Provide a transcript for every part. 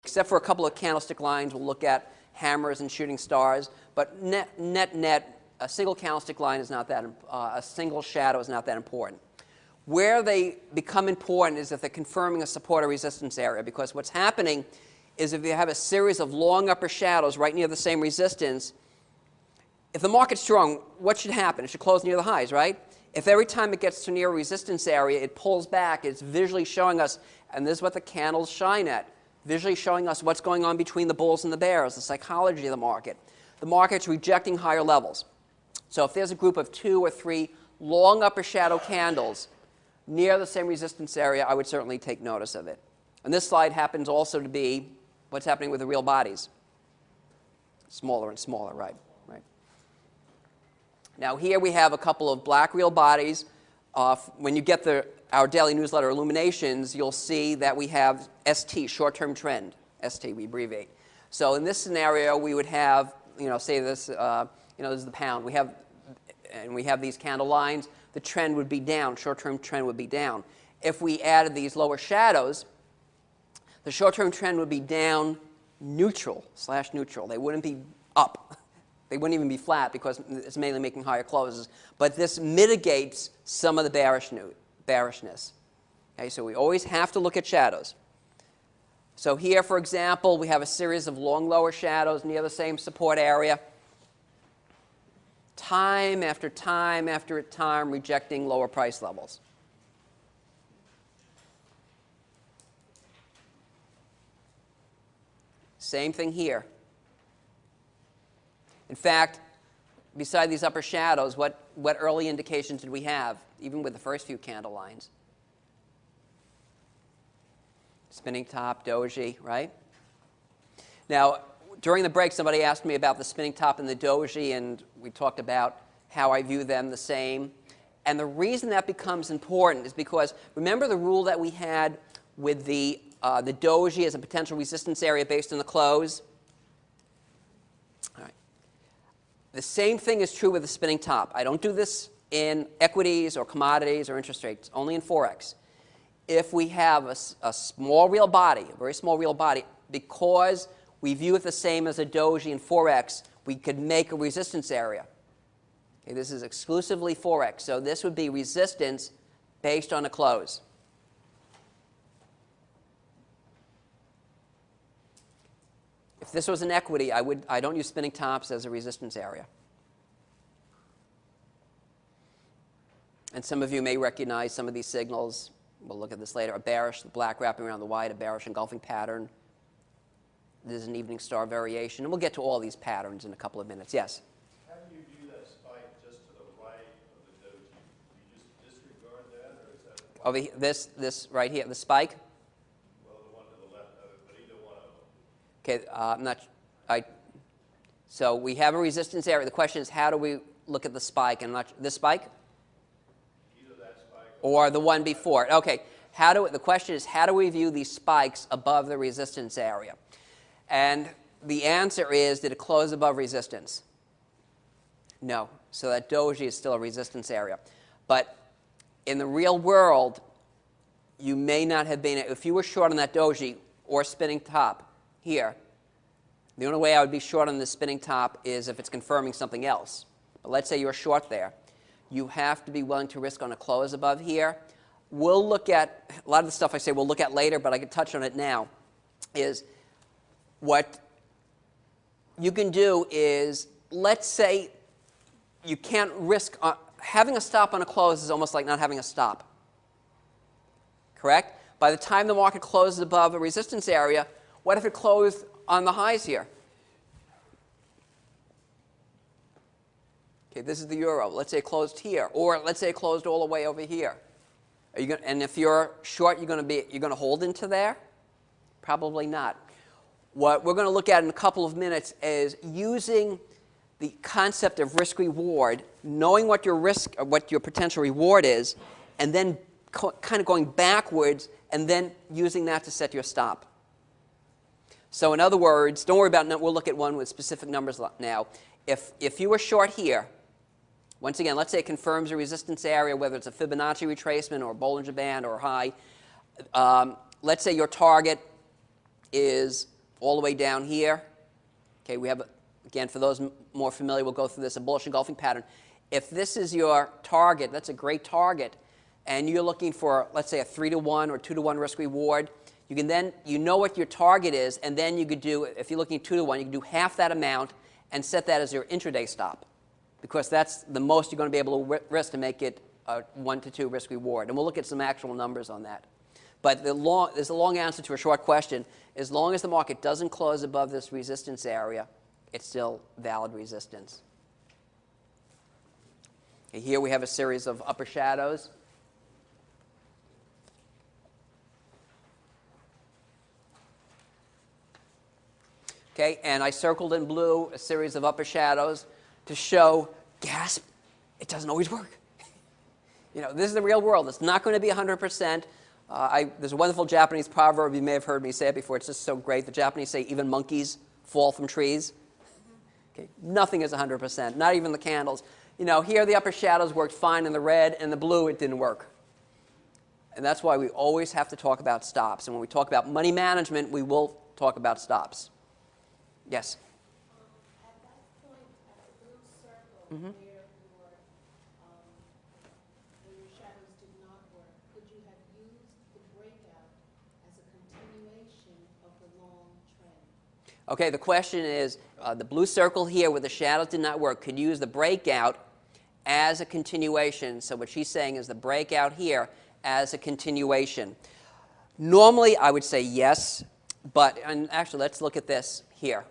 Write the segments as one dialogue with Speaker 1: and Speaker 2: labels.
Speaker 1: except for a couple of candlestick lines, we'll look at hammers and shooting stars. But net, a single candlestick line is not that, a single shadow is not that important. Where they become important is if they're confirming a support or resistance area, because what's happening is if you have a series of long upper shadows right near the same resistance, if the market's strong, what should happen? It should close near the highs, right? If every time it gets to near a resistance area, it pulls back, it's visually showing us, and this is what the candles shine at, visually showing us what's going on between the bulls and the bears, the psychology of the market. The market's rejecting higher levels. So if there's a group of 2 or 3 long upper shadow candles near the same resistance area, I would certainly take notice of it. And this slide happens also to be what's happening with the real bodies. Smaller and smaller, right? Now here we have a couple of black real bodies. When you get our daily newsletter illuminations, you'll see that we have ST, short-term trend. ST, we abbreviate. So in this scenario, we would have, say this, this is the pound. We have these candle lines. The trend would be down. Short-term trend would be down. If we added these lower shadows, the short-term trend would be down neutral, /neutral. They wouldn't be up. They wouldn't even be flat because it's mainly making higher closes. But this mitigates some of the bearishness. Okay, so we always have to look at shadows. So here, for example, we have a series of long lower shadows near the same support area. Time after time after time rejecting lower price levels. Same thing here. In fact, beside these upper shadows, what early indications did we have, even with the first few candle lines? Spinning top, doji, right? Now, during the break, somebody asked me about the spinning top and the doji, and we talked about how I view them the same. And the reason that becomes important is because, remember the rule that we had with the doji as a potential resistance area based on the close? All right. The same thing is true with the spinning top. I don't do this in equities or commodities or interest rates, only in Forex. If we have a small real body, a very small real body, because we view it the same as a doji in Forex, we could make a resistance area. Okay, this is exclusively Forex, so this would be resistance based on a close. If this was an equity, I don't use spinning tops as a resistance area. And some of you may recognize some of these signals. We'll look at this later. A bearish, the black wrapping around the white, a bearish engulfing pattern. There's an evening star variation. And we'll get to all these patterns in a couple of minutes. Yes?
Speaker 2: How do you view that spike just to the right of the doji? Do you just disregard that, or is that...
Speaker 1: Over here, this right here, the spike?
Speaker 2: Well, the one to the left of it, but either one of them.
Speaker 1: Okay, so we have a resistance area. The question is, how do we look at the spike? And this spike?
Speaker 2: Either that spike
Speaker 1: or the one before it. Okay, the question is, how do we view these spikes above the resistance area? And the answer is, did it close above resistance? No. So that doji is still a resistance area. But in the real world, you may not have been, if you were short on that doji or spinning top here, the only way I would be short on this spinning top is if it's confirming something else. But let's say you're short there. You have to be willing to risk on a close above here. We'll look at, a lot of the stuff I say we'll look at later, but I can touch on it now, is what you can do is, let's say you can't risk, having a stop on a close is almost like not having a stop. Correct? By the time the market closes above a resistance area, what if it closed on the highs here? Okay, this is the euro. Let's say it closed here, or let's say it closed all the way over here. Are you and if you're short, you're going to hold into there? Probably not. What we're going to look at in a couple of minutes is using the concept of risk-reward, knowing what your risk or what your potential reward is, and then kind of going backwards and then using that to set your stop. So in other words, don't worry about, we'll look at one with specific numbers now. If you were short here, once again, let's say it confirms a resistance area, whether it's a Fibonacci retracement or a Bollinger Band or a high. Let's say your target is all the way down here. Okay, we have, again, for those more familiar, we'll go through this, a bullish engulfing pattern. If this is your target, that's a great target, and you're looking for, let's say, a 3-to-1 or 2-to-1 risk reward, you can then, you know what your target is, and then you could do, if you're looking at 2-to-1, you can do half that amount and set that as your intraday stop, because that's the most you're going to be able to risk to make it a 1-to-2 risk reward. And we'll look at some actual numbers on that. But there's a long answer to a short question. As long as the market doesn't close above this resistance area, it's still valid resistance. Okay, here we have a series of upper shadows. Okay, and I circled in blue a series of upper shadows to show, gasp, it doesn't always work. You know, this is the real world. It's not going to be 100%. There's a wonderful Japanese proverb. You may have heard me say it before. It's just so great. The Japanese say even monkeys fall from trees. Okay, nothing is 100%, not even the candles. You know, here the upper shadows worked fine in the red, and the blue it didn't work. And that's why we always have to talk about stops. And when we talk about money management, we will talk about stops. Yes?
Speaker 3: At that point, at the blue circle, where your shadows did not work, could you have used the breakout as a continuation of the long trend?
Speaker 1: Okay, the question is, the blue circle here where the shadows did not work, could you use the breakout as a continuation? So what she's saying is the breakout here as a continuation. Normally, I would say yes, but and actually, let's look at this here.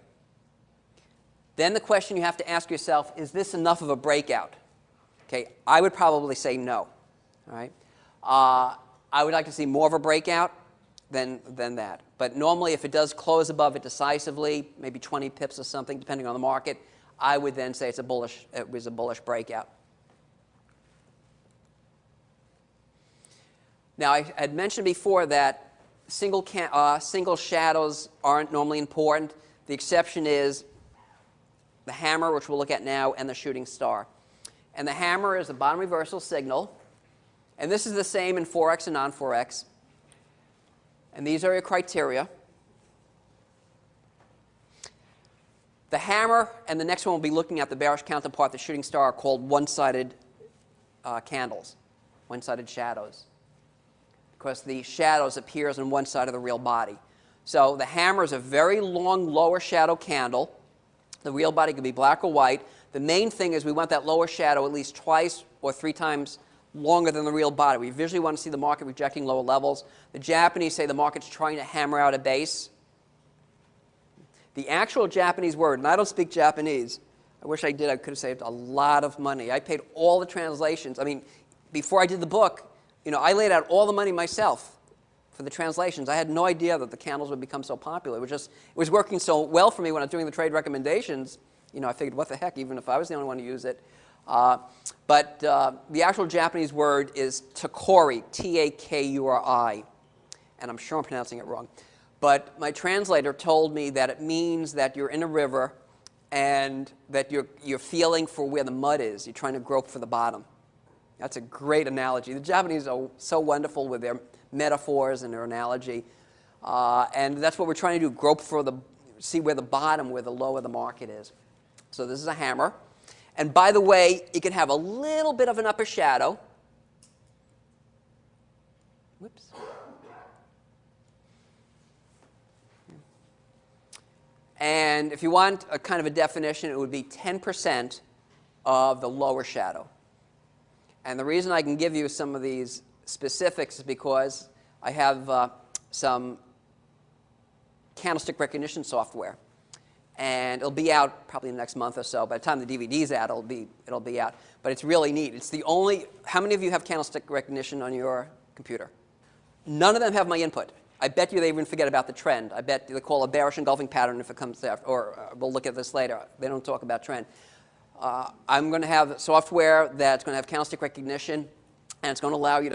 Speaker 1: Then the question you have to ask yourself, is this enough of a breakout? Okay, I would probably say no. All right? I would like to see more of a breakout than that. But normally, if it does close above it decisively, maybe 20 pips or something, depending on the market, I would then say it was a bullish breakout. Now, I had mentioned before that single shadows aren't normally important. The exception is the hammer, which we'll look at now, and the shooting star. And the hammer is the bottom reversal signal. And this is the same in Forex and non-Forex. And these are your criteria. The hammer and the next one we'll be looking at, the bearish counterpart, the shooting star, are called one-sided candles, one-sided shadows, because the shadows appears on one side of the real body. So the hammer is a very long lower shadow candle. The real body could be black or white. The main thing is we want that lower shadow at least twice or 3 times longer than the real body. We visually want to see the market rejecting lower levels. The Japanese say the market's trying to hammer out a base. The actual Japanese word, and I don't speak Japanese. I wish I did. I could have saved a lot of money. I paid all the translations. I mean, before I did the book, you know, I laid out all the money myself for the translations. I had no idea that the candles would become so popular. It was working so well for me when I was doing the trade recommendations. You know, I figured, what the heck, even if I was the only one to use it. But the actual Japanese word is takuri, T-A-K-U-R-I. And I'm sure I'm pronouncing it wrong. But my translator told me that it means that you're in a river and that you're feeling for where the mud is. You're trying to grope for the bottom. That's a great analogy. The Japanese are so wonderful with their metaphors and their analogy. And that's what we're trying to do, grope for see where the bottom, where the low of the market is. So this is a hammer. And by the way, it can have a little bit of an upper shadow. Whoops. And if you want a kind of a definition, it would be 10% of the lower shadow. And the reason I can give you some of these specifics is because I have some candlestick recognition software. And it'll be out probably in the next month or so. By the time the DVD's out, it'll be out. But it's really neat. It's the only. How many of you have candlestick recognition on your computer? None of them have my input. I bet you they even forget about the trend. I bet they call a bearish engulfing pattern if it comes there. Or we'll look at this later. They don't talk about trend. I'm going to have software that's going to have candlestick recognition, and it's going to allow you to